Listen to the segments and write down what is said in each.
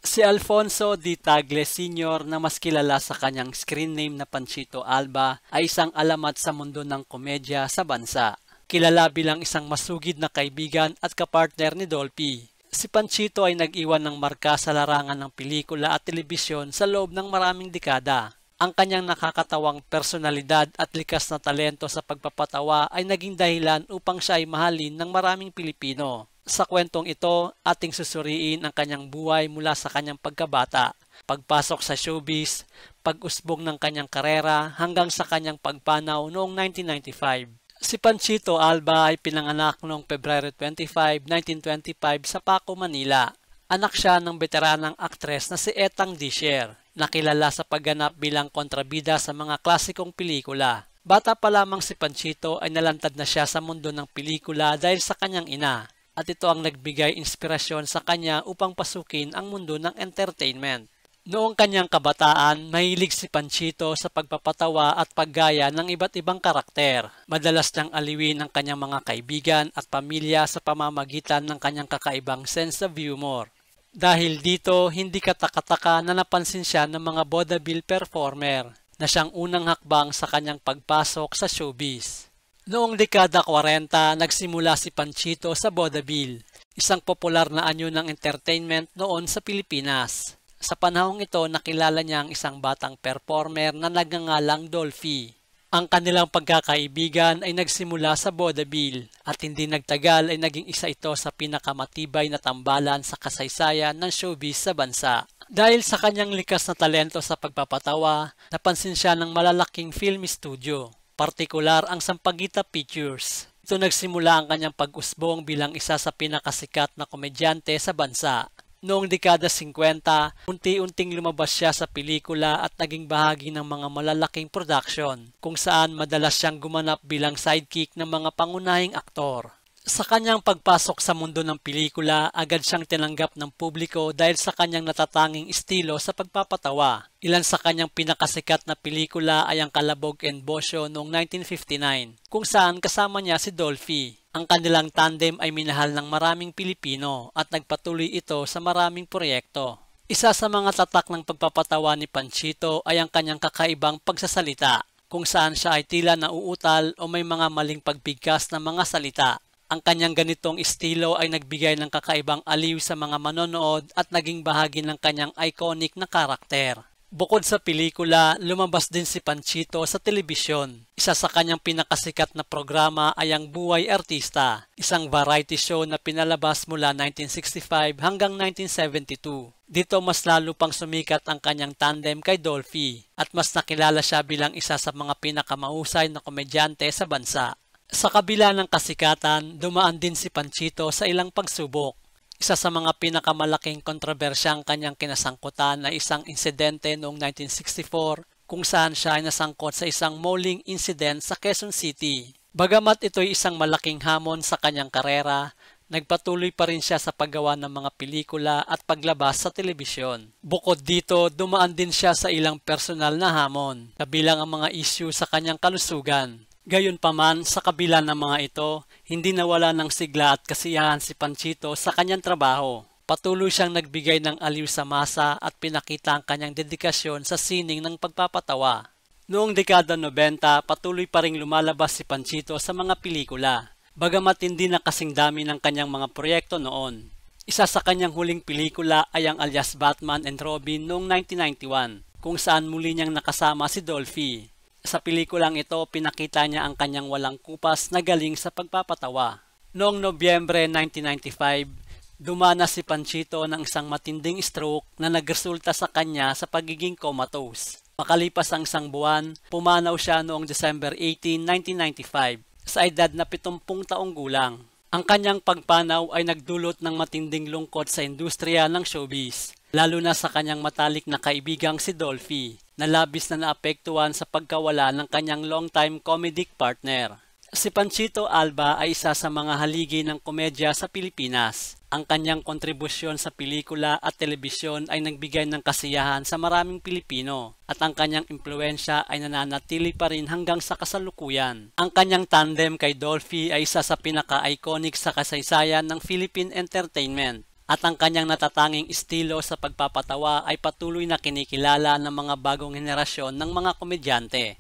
Si Alfonso D. Tagle Sr. na mas kilala sa kanyang screen name na Panchito Alba ay isang alamat sa mundo ng komedya sa bansa. Kilala bilang isang masugid na kaibigan at kapartner ni Dolphy. Si Panchito ay nag-iwan ng marka sa larangan ng pelikula at telebisyon sa loob ng maraming dekada. Ang kanyang nakakatawang personalidad at likas na talento sa pagpapatawa ay naging dahilan upang siya ay mahalin ng maraming Pilipino. Sa kwentong ito, ating susuriin ang kanyang buhay mula sa kanyang pagkabata, pagpasok sa showbiz, pag-usbong ng kanyang karera hanggang sa kanyang pagpanaw noong 1995. Si Panchito Alba ay pinanganak noong Pebrero 25, 1925 sa Paco, Manila. Anak siya ng veteranang aktres na si Etang Disher, nakilala sa pagganap bilang kontrabida sa mga klasikong pelikula. Bata pa lamang si Panchito ay nalantad na siya sa mundo ng pelikula dahil sa kanyang ina, at ito ang nagbigay inspirasyon sa kanya upang pasukin ang mundo ng entertainment. Noong kanyang kabataan, mahilig si Panchito sa pagpapatawa at paggaya ng iba't ibang karakter. Madalas niyang aliwin ang kanyang mga kaibigan at pamilya sa pamamagitan ng kanyang kakaibang sense of humor. Dahil dito, hindi kataka-taka na napansin siya ng mga vaudeville performer na siyang unang hakbang sa kanyang pagpasok sa showbiz. Noong dekada 40, nagsimula si Panchito sa vaudeville, isang popular na anyo ng entertainment noon sa Pilipinas. Sa panahong ito, nakilala niya ang isang batang performer na nagngangalang Dolphy. Ang kanilang pagkakaibigan ay nagsimula sa vaudeville at hindi nagtagal ay naging isa ito sa pinakamatibay na tambalan sa kasaysayan ng showbiz sa bansa. Dahil sa kanyang likas na talento sa pagpapatawa, napansin siya ng malalaking film studio, partikular ang Sampaguita Pictures. Ito nagsimula ang kanyang pag-usbong bilang isa sa pinakasikat na komedyante sa bansa. Noong dekada 50, unti-unting lumabas siya sa pelikula at naging bahagi ng mga malalaking production, kung saan madalas siyang gumanap bilang sidekick ng mga pangunahing aktor. Sa kanyang pagpasok sa mundo ng pelikula, agad siyang tinanggap ng publiko dahil sa kanyang natatanging estilo sa pagpapatawa. Ilan sa kanyang pinakasikat na pelikula ay ang Kalabog and Bosyo noong 1959, kung saan kasama niya si Dolphy. Ang kanilang tandem ay minahal ng maraming Pilipino at nagpatuloy ito sa maraming proyekto. Isa sa mga tatak ng pagpapatawa ni Panchito ay ang kanyang kakaibang pagsasalita, kung saan siya ay tila nauutal o may mga maling pagbigkas ng mga salita. Ang kanyang ganitong estilo ay nagbigay ng kakaibang aliw sa mga manonood at naging bahagi ng kanyang iconic na karakter. Bukod sa pelikula, lumabas din si Panchito sa telebisyon. Isa sa kanyang pinakasikat na programa ay ang Buhay Artista, isang variety show na pinalabas mula 1965 hanggang 1972. Dito mas lalo pang sumikat ang kanyang tandem kay Dolphy at mas nakilala siya bilang isa sa mga pinakamahusay na komedyante sa bansa. Sa kabila ng kasikatan, dumaan din si Panchito sa ilang pagsubok. Isa sa mga pinakamalaking kontrobersyang kanyang kinasangkutan ay isang insidente noong 1964 kung saan siya ay nasangkot sa isang mauling incident sa Quezon City. Bagamat ito'y isang malaking hamon sa kanyang karera, nagpatuloy pa rin siya sa paggawa ng mga pelikula at paglabas sa telebisyon. Bukod dito, dumaan din siya sa ilang personal na hamon, kabilang ang mga issue sa kanyang kalusugan. Gayunpaman, sa kabila ng mga ito, hindi nawala ng sigla at kasiyahan si Panchito sa kanyang trabaho. Patuloy siyang nagbigay ng aliw sa masa at pinakita ang kanyang dedikasyon sa sining ng pagpapatawa. Noong dekada 90, patuloy pa ring lumalabas si Panchito sa mga pelikula, bagamat hindi na kasing dami ng kanyang mga proyekto noon. Isa sa kanyang huling pelikula ay ang alias Batman and Robin noong 1991, kung saan muli niyang nakasama si Dolphy. Sa pelikulang ito, pinakita niya ang kanyang walang kupas na galing sa pagpapatawa. Noong Nobyembre 1995, dumana si Panchito ng isang matinding stroke na nagresulta sa kanya sa pagiging comatose. Makalipas ang isang buwan, pumanaw siya noong December 18, 1995, sa edad na 70 taong gulang. Ang kanyang pagpanaw ay nagdulot ng matinding lungkot sa industriya ng showbiz, lalo na sa kanyang matalik na kaibigang si Dolphy, na labis na naapektuhan sa pagkawala ng kanyang long-time comedic partner. Si Panchito Alba ay isa sa mga haligi ng komedya sa Pilipinas. Ang kanyang kontribusyon sa pelikula at telebisyon ay nagbigay ng kasiyahan sa maraming Pilipino at ang kanyang impluensya ay nananatili pa rin hanggang sa kasalukuyan. Ang kanyang tandem kay Dolphy ay isa sa pinaka-iconic sa kasaysayan ng Philippine entertainment. At ang kanyang natatanging estilo sa pagpapatawa ay patuloy na kinikilala ng mga bagong henerasyon ng mga komedyante.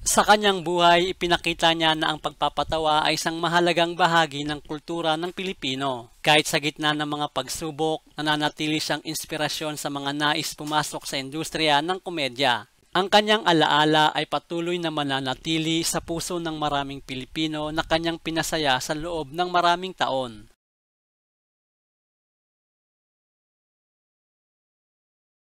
Sa kanyang buhay, ipinakita niya na ang pagpapatawa ay isang mahalagang bahagi ng kultura ng Pilipino. Kahit sa gitna ng mga pagsubok, nananatili siyang inspirasyon sa mga nais pumasok sa industriya ng komedya. Ang kanyang alaala ay patuloy na mananatili sa puso ng maraming Pilipino na kanyang pinasaya sa loob ng maraming taon.